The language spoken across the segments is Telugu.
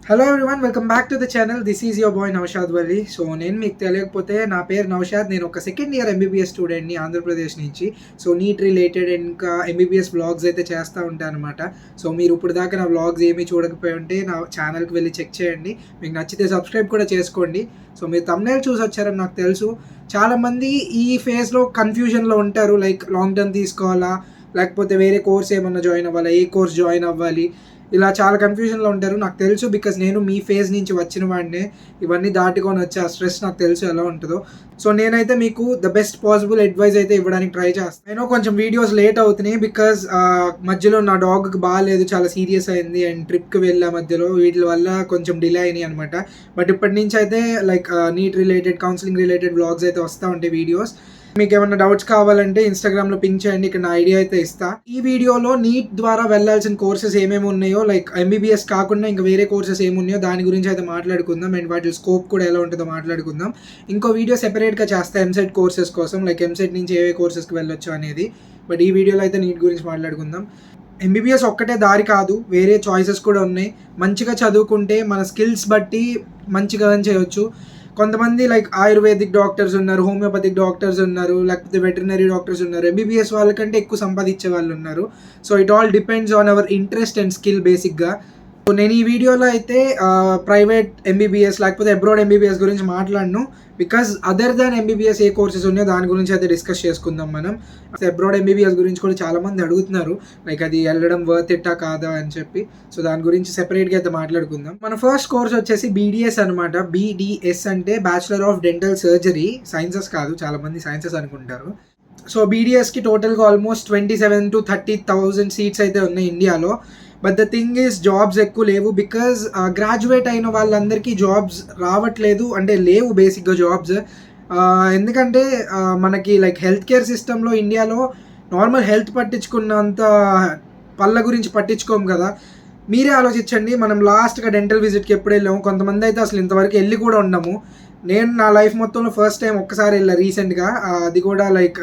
Hello everyone, welcome back to the channel. This is your boy Naushad Vali. So నేను మీకు తెలియకపోతే నా పేరు నౌషాద్. నేను ఒక సెకండ్ ఇయర్ ఎంబీబీఎస్ స్టూడెంట్ని ఆంధ్రప్రదేశ్ నుంచి. సో నీట్ రిలేటెడ్ ఇంకా ఎంబీబీఎస్ వ్లాగ్స్ అయితే చేస్తూ ఉంటాను అనమాట. సో మీరు ఇప్పుడు దాకా నా వ్లాగ్స్ ఏమీ చూడకపోయి ఉంటే నా ఛానల్కి వెళ్ళి చెక్ చేయండి. మీకు నచ్చితే సబ్స్క్రైబ్ కూడా చేసుకోండి. సో మీరు thumbnail చూసి వచ్చారని నాకు తెలుసు. చాలామంది ఈ ఫేజ్లో కన్ఫ్యూజన్లో ఉంటారు, లైక్ లాంగ్ టర్మ్ తీసుకోవాలా లేకపోతే వేరే కోర్స్ ఏమన్నా జాయిన్ అవ్వాలా, ఏ కోర్స్ జాయిన్ అవ్వాలి, ఇలా చాలా కన్ఫ్యూజన్లో ఉంటారు. నాకు తెలుసు, బికాజ్ నేను మీ ఫేజ్ నుంచి వచ్చిన వాడినే. ఇవన్నీ దాటుకొని వచ్చే ఆ స్ట్రెస్ నాకు తెలుసు ఎలా ఉంటుందో. సో నేనైతే మీకు ద బెస్ట్ పాసిబుల్ అడ్వైస్ అయితే ఇవ్వడానికి ట్రై చేస్తాను. నేను కొంచెం వీడియోస్ లేట్ అవుతున్నాయి బికాజ్ మధ్యలో నా డాగ్కి బాగాలేదు, చాలా సీరియస్ అయింది, అండ్ ట్రిప్కి వెళ్ళా మధ్యలో. వీటి వల్ల కొంచెం డిలే అయినాయి అనమాట. బట్ ఇప్పటి నుంచి అయితే like NEET related, counselling related vlogs అయితే వస్తూ ఉంటాయి వీడియోస్. మీకు ఏమైనా డౌట్స్ కావాలంటే ఇన్స్టాగ్రామ్లో పింక్ చేయండి, ఇక్కడ నా ఐడియా అయితే ఇస్తా. ఈ వీడియోలో నీట్ ద్వారా వెళ్ళాల్సిన కోర్సెస్ ఏమేమి ఉన్నాయో, లైక్ ఎంబీబీఎస్ కాకుండా ఇంకా వేరే కోర్సెస్ ఏమున్నాయో దాని గురించి అయితే మాట్లాడుకుందాం. అండ్ వాటి స్కోప్ కూడా ఎలా ఉంటుందో మాట్లాడుకుందాం. ఇంకో వీడియో సెపరేట్గా చేస్తా ఎంసెట్ కోర్సెస్ కోసం, లైక్ ఎంసెట్ నుంచి ఏ కోర్సెస్కి వెళ్ళొచ్చు అనేది. బట్ ఈ వీడియోలో అయితే నీట్ గురించి మాట్లాడుకుందాం. ఎంబీబీఎస్ ఒక్కటే దారి కాదు, వేరే చాయిసెస్ కూడా ఉన్నాయి. మంచిగా చదువుకుంటే మన స్కిల్స్ బట్టి మంచిగా ఎర్న్ చేయొచ్చు. కొంతమంది లైక్ ఆయుర్వేదిక్ డాక్టర్స్ ఉన్నారు, హోమియోపతిక్ డాక్టర్స్ ఉన్నారు, లేకపోతే వెటర్నరీ డాక్టర్స్ ఉన్నారు. ఎంబీబీఎస్ వాళ్ళకంటే ఎక్కువ సంపాదించే వాళ్ళు ఉన్నారు. So it all depends on our interest and skill బేసిక్గా. సో నేను ఈ వీడియోలో అయితే ప్రైవేట్ ఎంబీబీఎస్ లేకపోతే అబ్రాడ్ ఎంబీబీఎస్ గురించి మాట్లాడను, because other than MBBS A courses ఉన్నాయో దాని గురించి అయితే డిస్కస్ చేసుకుందాం మనం. అబ్రాడ్ ఎంబీబీఎస్ గురించి కూడా చాలామంది అడుగుతున్నారు, లైక్ అది వెళ్ళడం వర్త్ ఇట్టా కాదా అని చెప్పి. సో దాని గురించి సెపరేట్గా అయితే మాట్లాడుకుందాం. మన ఫస్ట్ కోర్స్ వచ్చేసి బీడీఎస్ అనమాట. బీడీఎస్ అంటే bachelor of dental surgery. Sciences కాదు, చాలామంది సైన్సెస్ అనుకుంటారు. సో బీడీఎస్కి టోటల్గా ఆల్మోస్ట్ 27,000 to 30,000 సీట్స్ అయితే ఉన్నాయి ఇండియాలో. But the thing is jobs ఎక్కువ లేవు, బికాజ్ గ్రాడ్యుయేట్ అయిన వాళ్ళందరికీ జాబ్స్ రావట్లేదు, అంటే లేవు బేసిక్గా జాబ్స్. ఎందుకంటే మనకి లైక్ హెల్త్ కేర్ సిస్టంలో ఇండియాలో నార్మల్ హెల్త్ పట్టించుకున్నంత పళ్ళ గురించి పట్టించుకోము కదా. మీరే ఆలోచించండి, మనం లాస్ట్గా డెంటల్ విజిట్కి ఎప్పుడు వెళ్ళాము? కొంతమంది అయితే అసలు ఇంతవరకు వెళ్ళి కూడా ఉండము. నేను నా లైఫ్ మొత్తంలో ఫస్ట్ టైం ఒక్కసారి వెళ్ళా రీసెంట్గా, అది కూడా లైక్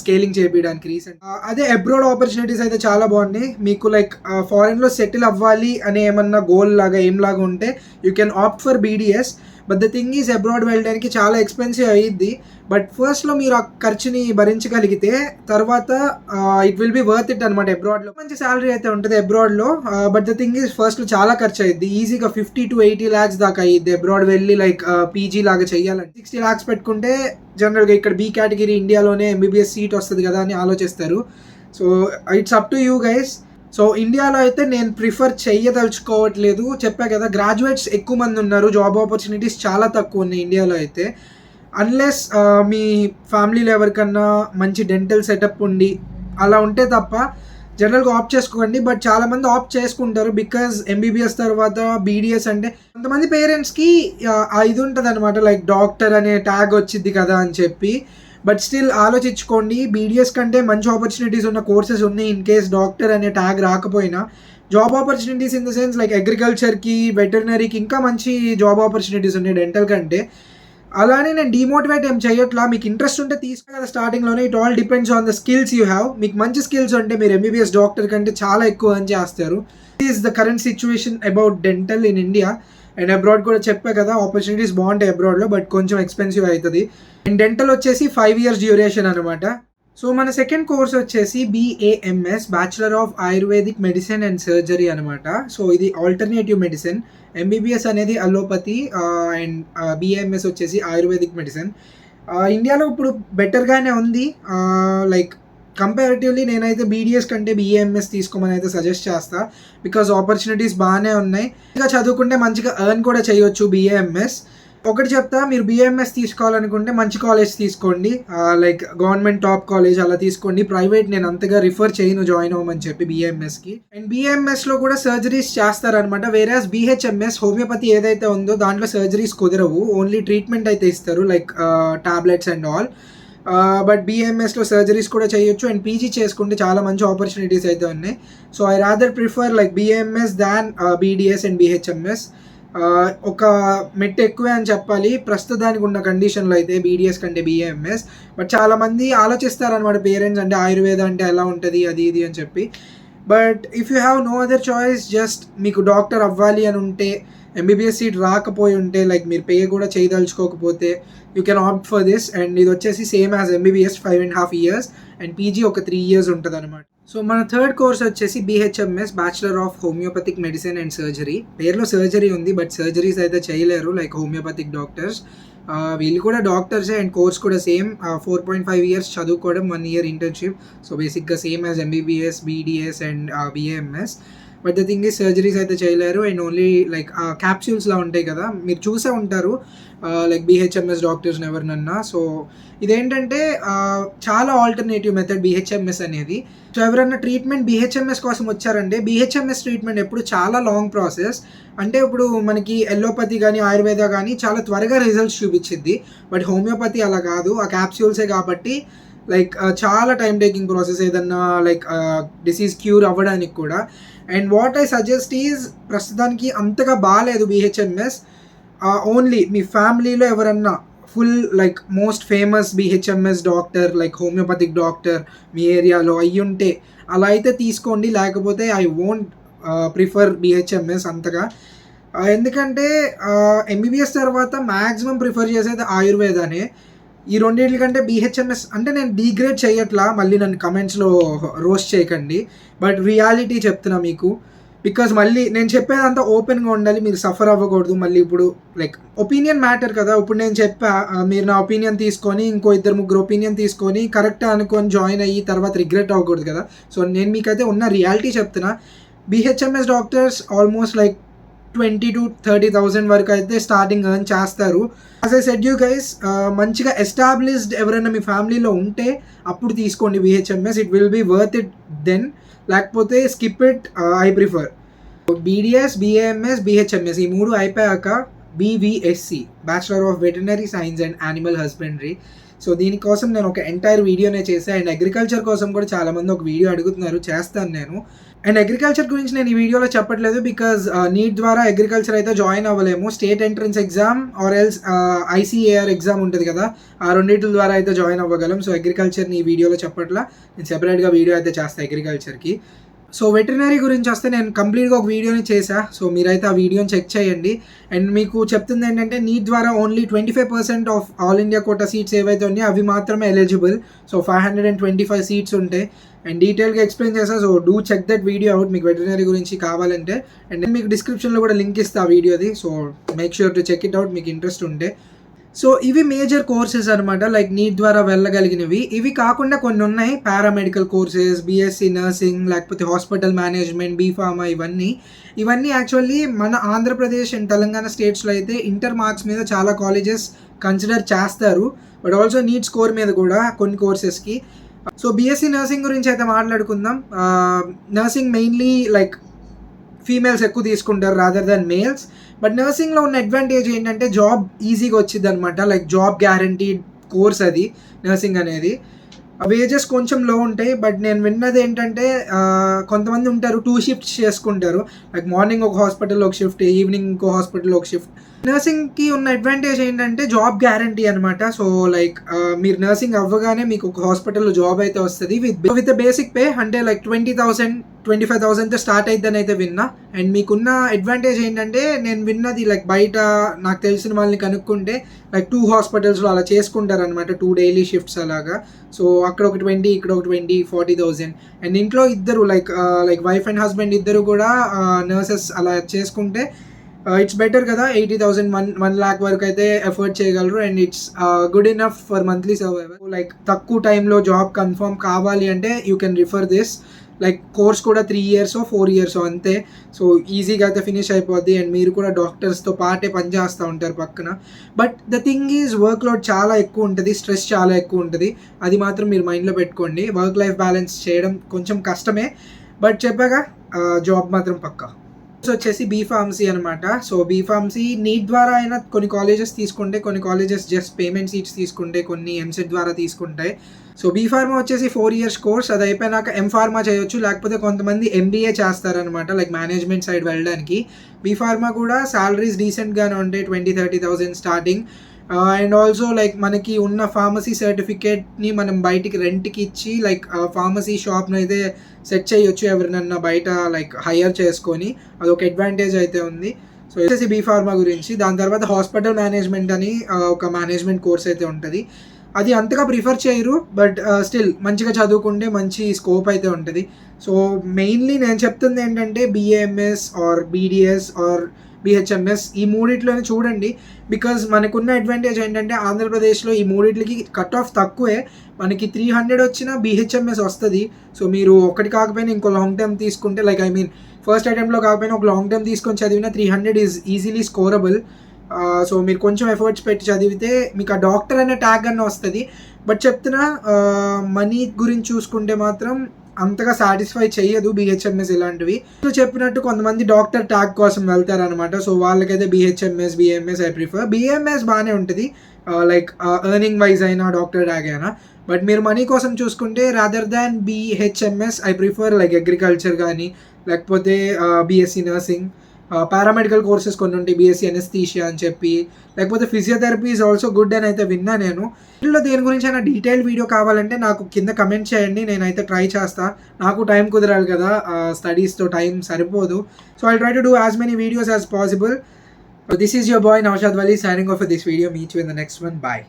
స్కేలింగ్ చేయించడానికి రీసెంట్. అదే అబ్రాడ్ ఆపర్చునిటీస్ అయితే చాలా బాగున్నాయి. మీకు లైక్ ఫారెన్లో సెటిల్ అవ్వాలి అనే ఏమన్నా గోల్ లాగా ఏం లాగా ఉంటే you can opt for BDS. But the thing is abroad వెళ్ళడానికి చాలా ఎక్స్పెన్సివ్ అయ్యిద్ది. బట్ ఫస్ట్లో మీరు ఆ ఖర్చుని భరించగలిగితే తర్వాత it will be worth it అనమాట. అబ్రాడ్లో మంచి శాలరీ అయితే ఉంటుంది అబ్రాడ్లో. బట్ ద థింగ్ ఈజ్ ఫస్ట్లో చాలా ఖర్చు అయ్యిద్ది. ఈజీగా 50 to 80 lakhs దాకా అయ్యిద్ది అబ్రాడ్ వెళ్ళి లైక్ పీజీ లాగా చేయాలంటే. 60 lakhs పెట్టుకుంటే జనరల్గా ఇక్కడ బీ కేటగిరీ ఇండియాలోనే ఎంబీబీఎస్ సీట్ వస్తుంది కదా అని ఆలోచిస్తారు. So it's up to you guys. So ఇండియాలో అయితే నేను ప్రిఫర్ చెయ్యదలుచుకోవట్లేదు. చెప్పా కదా, గ్రాడ్యుయేట్స్ ఎక్కువ మంది ఉన్నారు, జాబ్ ఆపర్చునిటీస్ చాలా తక్కువ ఉన్నాయి ఇండియాలో అయితే. అన్లెస్ మీ ఫ్యామిలీలో ఎవరికన్నా మంచి డెంటల్ సెటప్ ఉండి అలా ఉంటే తప్ప జనరల్గా ఆప్ట్ చేసుకోండి. బట్ చాలామంది ఆప్ట్ చేసుకుంటారు బికాజ్ ఎంబీబీఎస్ తర్వాత బీడీఎస్ అంటే కొంతమంది పేరెంట్స్కి ఇది ఉంటుంది అనమాట, లైక్ డాక్టర్ అనే ట్యాగ్ వచ్చింది కదా అని చెప్పి. బట్ స్టిల్ ఆలోచించుకోండి, బీడీఎస్ కంటే మంచి ఆపర్చునిటీస్ ఉన్న కోర్సెస్ ఉన్నాయి. ఇన్ కేస్ డాక్టర్ అనే ట్యాగ్ రాకపోయినా job opportunities in the sense like అగ్రికల్చర్కి, వెటర్నరీకి ఇంకా మంచి జాబ్ ఆపర్చునిటీస్ ఉన్నాయి డెంటల్ కంటే. అలానే నేను డిమోటివేట్ ఏం చేయట్లా, మీకు ఇంట్రెస్ట్ ఉంటే తీసుకో కదా స్టార్టింగ్లోనే. It all depends on the skills you have. మీకు మంచి స్కిల్స్ ఉంటే మీరు ఎంబీబీఎస్ డాక్టర్ కంటే చాలా ఎక్కువ అని చేస్తారు. This is the current situation about dental in India. And abroad కూడా చెప్పా కదా, ఆపర్చునిటీస్ బాగుంటాయి అబ్రాడ్లో, బట్ కొంచెం ఎక్స్పెన్సివ్ అవుతుంది. అండ్ డెంటల్ వచ్చేసి 5 years డ్యూరేషన్ అనమాట. సో మన సెకండ్ కోర్స్ వచ్చేసి BAMS, bachelor of ayurvedic medicine and surgery అనమాట. సో ఇది ఆల్టర్నేటివ్ మెడిసిన్. ఎంబీబీఎస్ అనేది అలోపతి అండ్ బీఏఎంఎస్ వచ్చేసి ఆయుర్వేదిక్ మెడిసిన్. ఇండియాలో ఇప్పుడు బెటర్గానే ఉంది. లైక్ కంపారిటివ్లీ నేనైతే బీడీఎస్ కంటే బీఏఎంఎస్ తీసుకోమని అయితే సజెస్ట్ చేస్తా, బికాజ్ ఆపర్చునిటీస్ బాగానే ఉన్నాయి. ఇంకా చదువుకుంటే మంచిగా ఎర్న్ కూడా చేయొచ్చు బీఏఎంఎస్. ఒకటి చెప్తా, మీరు బీఏఎంఎస్ తీసుకోవాలనుకుంటే మంచి కాలేజ్ తీసుకోండి, లైక్ గవర్నమెంట్ టాప్ కాలేజ్ అలా తీసుకోండి. ప్రైవేట్ నేను అంతగా రిఫర్ చేయను జాయిన్ అవ్వమని చెప్పి బీఏఎంఎస్కి. అండ్ బీఏఎంఎస్లో కూడా సర్జరీస్ చేస్తారనమాట. వేరేస్ బీహెచ్ఎంఎస్ హోమియోపతి ఏదైతే ఉందో దాంట్లో సర్జరీస్ కుదరవు, ఓన్లీ ట్రీట్మెంట్ అయితే ఇస్తారు, like tablets and all. But బీఏఎంఎస్లో సర్జరీస్ కూడా చేయొచ్చు. అండ్ పీజీ చేసుకుంటే చాలా మంచి ఆపర్చునిటీస్ అయితే ఉన్నాయి. So I rather prefer like BAMS than BDS and BHMS. ఒక మెట్ ఎక్కువే అని చెప్పాలి ప్రస్తుతానికి ఉన్న కండిషన్లో అయితే బీడీఎస్ కంటే బీఏఎంఎస్. బట్ చాలామంది ఆలోచిస్తారనమాట పేరెంట్స్, అంటే ఆయుర్వేద అంటే ఎలా ఉంటుంది అది ఇది అని చెప్పి. But if you have no other choice, just మీకు డాక్టర్ అవ్వాలి అని ఉంటే, ఎంబీబీఎస్ సీట్ రాకపోయి ఉంటే, లైక్ మీరు పే కూడా చేయదలుచుకోకపోతే, you can opt for this. And ఇది వచ్చేసి same as MBBS 5.5 years and PG ఒక 3 years ఉంటుంది అనమాట. సో మన థర్డ్ కోర్స్ వచ్చేసి BHMS, bachelor of homeopathic medicine and surgery. పేరులో సర్జరీ ఉంది, బట్ సర్జరీస్ అయితే చేయలేరు లైక్ హోమియోపతిక్ డాక్టర్స్. వీళ్ళు కూడా డాక్టర్సే అండ్ కోర్స్ కూడా సేమ్. 4.5 years చదువుకోవడం, 1 year ఇంటర్న్షిప్. సో బేసిక్గా same as MBBS, BDS and BAMS. But the thing is surgeries అయితే చేయలేరు అండ్ ఓన్లీ లైక్ క్యాప్సూల్స్లా ఉంటాయి కదా, మీరు చూసే ఉంటారు లైక్ BHMS డాక్టర్స్ని ఎవరినన్నా. సో ఇదేంటంటే చాలా ఆల్టర్నేటివ్ మెథడ్ BHMS అనేది. సో ఎవరన్నా ట్రీట్మెంట్ BHMS కోసం వచ్చారంటే, BHMS ట్రీట్మెంట్ ఎప్పుడు చాలా లాంగ్ ప్రాసెస్. అంటే ఇప్పుడు మనకి ఎల్లోపతి కానీ ఆయుర్వేద కానీ చాలా త్వరగా రిజల్ట్స్ చూపించింది. బట్ హోమియోపతి అలా కాదు, ఆ క్యాప్సూల్సే కాబట్టి లైక్ చాలా టైం టేకింగ్ ప్రాసెస్ ఏదన్నా లైక్ డిసీజ్ క్యూర్ అవ్వడానికి కూడా. And what I suggest is, ప్రస్తుతానికి అంతగా బాగాలేదు BHMS. ఓన్లీ మీ ఫ్యామిలీలో ఎవరన్నా full like most famous BHMS doctor, like homeopathic doctor మీ ఏరియాలో అయ్యుంటే అలా అయితే తీసుకోండి, లేకపోతే ఐ వోంట్ ప్రిఫర్ BHMS అంతగా. ఎందుకంటే ఎంబీబీఎస్ తర్వాత మ్యాక్సిమం ప్రిఫర్ చేసేది ఆయుర్వేదానే. ఈ రెండింటి కంటే BHMS అంటే నేను డీగ్రేడ్ చేయట్లా, మళ్ళీ నన్ను కమెంట్స్లో రోస్ట్ చేయకండి, బట్ రియాలిటీ చెప్తున్నా మీకు. బికాజ్ మళ్ళీ నేను చెప్పేదంతా ఓపెన్గా ఉండాలి, మీరు సఫర్ అవ్వకూడదు. మళ్ళీ ఇప్పుడు లైక్ ఒపీనియన్ మ్యాటర్ కదా, ఇప్పుడు నేను చెప్పా, మీరు నా ఒపీనియన్ తీసుకొని ఇంకో 2-3 ఒపీనియన్ తీసుకొని కరెక్ట్ అనుకొని జాయిన్ అయ్యి తర్వాత రిగ్రెట్ అవ్వకూడదు కదా. సో నేను మీకైతే ఉన్న రియాలిటీ చెప్తున్నా. BHMS doctors almost like 20,000 to 30,000 వరకు అయితే స్టార్టింగ్ ఎర్న్ చేస్తారు. As I said you guys, మంచిగా ఎస్టాబ్లిష్డ్ ఎవరైనా మీ ఫ్యామిలీలో ఉంటే అప్పుడు తీసుకోండి BHMS, it will be worth it then. లేకపోతే skip it, I prefer. BDS, BAMS, BHMS ఈ 3 అయిపోయాక BVSC, bachelor of veterinary science and animal husbandry. So దీనికోసం నేను ఒక ఎంటైర్ వీడియోనే చేశాను. అండ్ అగ్రికల్చర్ కోసం కూడా చాలామంది ఒక వీడియో అడుగుతున్నారు, చేస్తాను నేను. అండ్ అగ్రికల్చర్ గురించి నేను ఈ వీడియోలో చెప్పట్లేదు బికాజ్ నీట్ ద్వారా అగ్రికల్చర్ అయితే జాయిన్ అవ్వలేము. State entrance exam or else ICAR exam ఉంటుంది కదా, ఆ రెండింటి ద్వారా అయితే జాయిన్ అవ్వగలం. సో అగ్రికల్చర్ని ఈ వీడియోలో చెప్పట్లా, నేను సెపరేట్గా వీడియో అయితే చేస్తాను అగ్రికల్చర్కి. సో వెటర్నరీ గురించి వస్తే నేను కంప్లీట్గా ఒక వీడియోని చేశా, సో మీరైతే ఆ వీడియోని చెక్ చేయండి. అండ్ మీకు చెప్తుంది ఏంటంటే, నీట్ ద్వారా only 25% of all India quota seats ఏవైతే ఉన్నాయో అవి మాత్రమే ఎలిజిబుల్. సో 525 సీట్స్ ఉంటాయి. అండ్ డీటెయిల్గా ఎక్స్ప్లెయిన్ చేస్తా, so do check that video out మీకు వెటర్నరీ గురించి కావాలంటే. అండ్ నేను మీకు డిస్క్రిప్షన్లో కూడా లింక్ ఇస్తా ఆ వీడియోది, so make sure to check it out మీకు ఇంట్రెస్ట్ ఉంటే. సో ఇవి మేజర్ కోర్సెస్ అనమాట, లైక్ నీట్ ద్వారా వెళ్ళగలిగినవి. ఇవి కాకుండా కొన్ని ఉన్నాయి, పారామెడికల్ కోర్సెస్, BSc నర్సింగ్, లేకపోతే హాస్పిటల్ మేనేజ్మెంట్, B.Pharma, ఇవన్నీ యాక్చువల్లీ మన ఆంధ్రప్రదేశ్ అండ్ తెలంగాణ స్టేట్స్లో అయితే ఇంటర్ మార్క్స్ మీద చాలా కాలేజెస్ కన్సిడర్ చేస్తారు, బట్ ఆల్సో నీట్ స్కోర్ మీద కూడా కొన్ని కోర్సెస్కి. సో BSc నర్సింగ్ గురించి అయితే మాట్లాడుకుందాం. నర్సింగ్ మెయిన్లీ లైక్ ఫీమేల్స్ ఎక్కువ తీసుకుంటారు రాదర్ దెన్ మేల్స్. బట్ నర్సింగ్లో ఉన్న అడ్వాంటేజ్ ఏంటంటే జాబ్ ఈజీగా వచ్చింది అనమాట, లైక్ జాబ్ గ్యారంటీడ్ కోర్స్ అది నర్సింగ్ అనేది. వేజెస్ కొంచెం లో ఉంటాయి, బట్ నేను విన్నది ఏంటంటే కొంతమంది ఉంటారు 2 shifts చేసుకుంటారు, లైక్ మార్నింగ్ ఒక హాస్పిటల్లో ఒక షిఫ్ట్, ఈవినింగ్ ఇంకో హాస్పిటల్లో ఒక షిఫ్ట్. నర్సింగ్కి ఉన్న అడ్వాంటేజ్ ఏంటంటే జాబ్ గ్యారంటీ అనమాట. సో లైక్ మీరు నర్సింగ్ అవ్వగానే మీకు ఒక హాస్పిటల్లో జాబ్ అయితే వస్తుంది విత్ బేసిక్ పే, అంటే లైక్ 20,000 25,000తో స్టార్ట్ అయిద్దని అయితే విన్నా. అండ్ మీకున్న అడ్వాంటేజ్ ఏంటంటే, నేను విన్నది లైక్ బయట నాకు తెలిసిన వాళ్ళని కనుక్కుంటే లైక్ 2 hospitals అలా చేసుకుంటారు అనమాట, 2 daily shifts అలాగా. సో అక్కడ ఒక 20, ఇక్కడ ఒక 20, 40,000. అండ్ ఇంట్లో ఇద్దరు లైక్ వైఫ్ అండ్ హస్బెండ్ ఇద్దరు కూడా నర్సెస్ అలా చేసుకుంటే ఇట్స్ బెటర్ కదా. 80,000 1 lakh వరకు అయితే ఎఫర్ట్ చేయగలరు. And it's good enough for monthly survival. Like తక్కువ టైంలో జాబ్ కన్ఫర్మ్ కావాలి అంటే you can refer this. Like course కూడా 3 years or 4 years అంతే. సో ఈజీగా అయితే ఫినిష్ అయిపోద్ది. అండ్ మీరు కూడా డాక్టర్స్తో పాటే పనిచేస్తూ ఉంటారు పక్కన. But the thing is work load చాలా ఎక్కువ ఉంటుంది, స్ట్రెస్ చాలా ఎక్కువ ఉంటుంది, అది మాత్రం మీరు మైండ్లో పెట్టుకోండి. వర్క్ లైఫ్ బ్యాలెన్స్ చేయడం కొంచెం కష్టమే, బట్ చెప్పాగా జాబ్ మాత్రం పక్కా. వచ్చేసి B.Pharmacy అనమాట. సో B.Pharmacy నీట్ ద్వారా అయినా కొన్ని కాలేజెస్ తీసుకుంటే, కొన్ని కాలేజెస్ జస్ట్ పేమెంట్ సీట్స్ తీసుకుంటే, కొన్ని MCET ద్వారా తీసుకుంటాయి. సో B.Pharma వచ్చేసి 4 years కోర్స్, అది అయిపోయినాక M.Pharma చేయొచ్చు, లేకపోతే కొంతమంది MBA చేస్తారనమాట, లైక్ మేనేజ్మెంట్ సైడ్ వెళ్ళడానికి. B.Pharma కూడా సాలరీస్ డీసెంట్గానే ఉంటాయి, 20,000-30,000 స్టార్టింగ్. అండ్ ఆల్సో లైక్ మనకి ఉన్న ఫార్మసీ సర్టిఫికేట్ని మనం బయటికి రెంట్కి ఇచ్చి లైక్ ఫార్మసీ షాప్ని అయితే సెట్ చేయొచ్చు ఎవరినన్నా బయట లైక్ హైయర్ చేసుకొని, అదొక అడ్వాంటేజ్ అయితే ఉంది. సో వచ్చేసి బీ ఫార్మా గురించి. దాని తర్వాత హాస్పిటల్ మేనేజ్మెంట్ అని ఒక మేనేజ్మెంట్ కోర్స్ అయితే ఉంటుంది. అది అంతగా ప్రిఫర్ చేయరు, బట్ స్టిల్ మంచిగా చదువుకుంటే మంచి స్కోప్ అయితే ఉంటుంది. సో మెయిన్లీ నేను చెప్తుంది ఏంటంటే BAMS or BDS or BHMS ఈ మూడిట్లోనే చూడండి. బికాజ్ మనకున్న అడ్వాంటేజ్ ఏంటంటే ఆంధ్రప్రదేశ్లో ఈ మూడిట్లకి కట్ ఆఫ్ తక్కువే. మనకి 300 వచ్చినా బీహెచ్ఎంఎస్ వస్తుంది. సో మీరు ఒకటి కాకపోయినా ఇంకో లాంగ్ టర్మ్ తీసుకుంటే లైక్ ఐ మీన్ ఫస్ట్ అటెంప్ట్లో కాకపోయినా ఒక లాంగ్ టర్మ్ తీసుకొని చదివిన 300 ఈజ్ ఈజీలీ స్కోరబుల్. సో మీరు కొంచెం ఎఫర్ట్స్ పెట్టి చదివితే మీకు ఆ డాక్టర్ అనే ట్యాగ్ అన్న వస్తుంది. బట్ చెప్తున్నా మనీ గురించి చూసుకుంటే మాత్రం అంతగా సాటిస్ఫై చేయదు బీహెచ్ఎంఎస్ ఇలాంటివి. సో చెప్పినట్టు కొంతమంది డాక్టర్ ట్యాగ్ కోసం వెళ్తారనమాట. సో వాళ్ళకైతే BHMS BMS I prefer. BMS బాగానే ఉంటుంది లైక్ ఎర్నింగ్ వైజ్ అయినా డాక్టర్ ట్యాగ్ అయినా. బట్ మీరు మనీ కోసం చూసుకుంటే rather than BHMS I prefer like agriculture కానీ, లేకపోతే బీఎస్సీ నర్సింగ్, పారామెడికల్ కోర్సెస్ కొన్ని ఉంటాయి, బీఎస్సీ అనెస్థీషియా అని చెప్పి, లేకపోతే ఫిజియోథెరపీ ఈజ్ ఆల్సో గుడ్ అని అయితే విన్నా నేను. ఇంట్లో దేని గురించి అయినా డీటెయిల్ వీడియో కావాలంటే నాకు కింద కమెంట్ చేయండి, నేనైతే ట్రై చేస్తా. నాకు టైం కుదరాలి కదా, స్టడీస్తో టైం సరిపోదు. So I try to do as many videos as possible. This is your boy Naushad Vali signing off for this video. Meet you in the next one. Bye.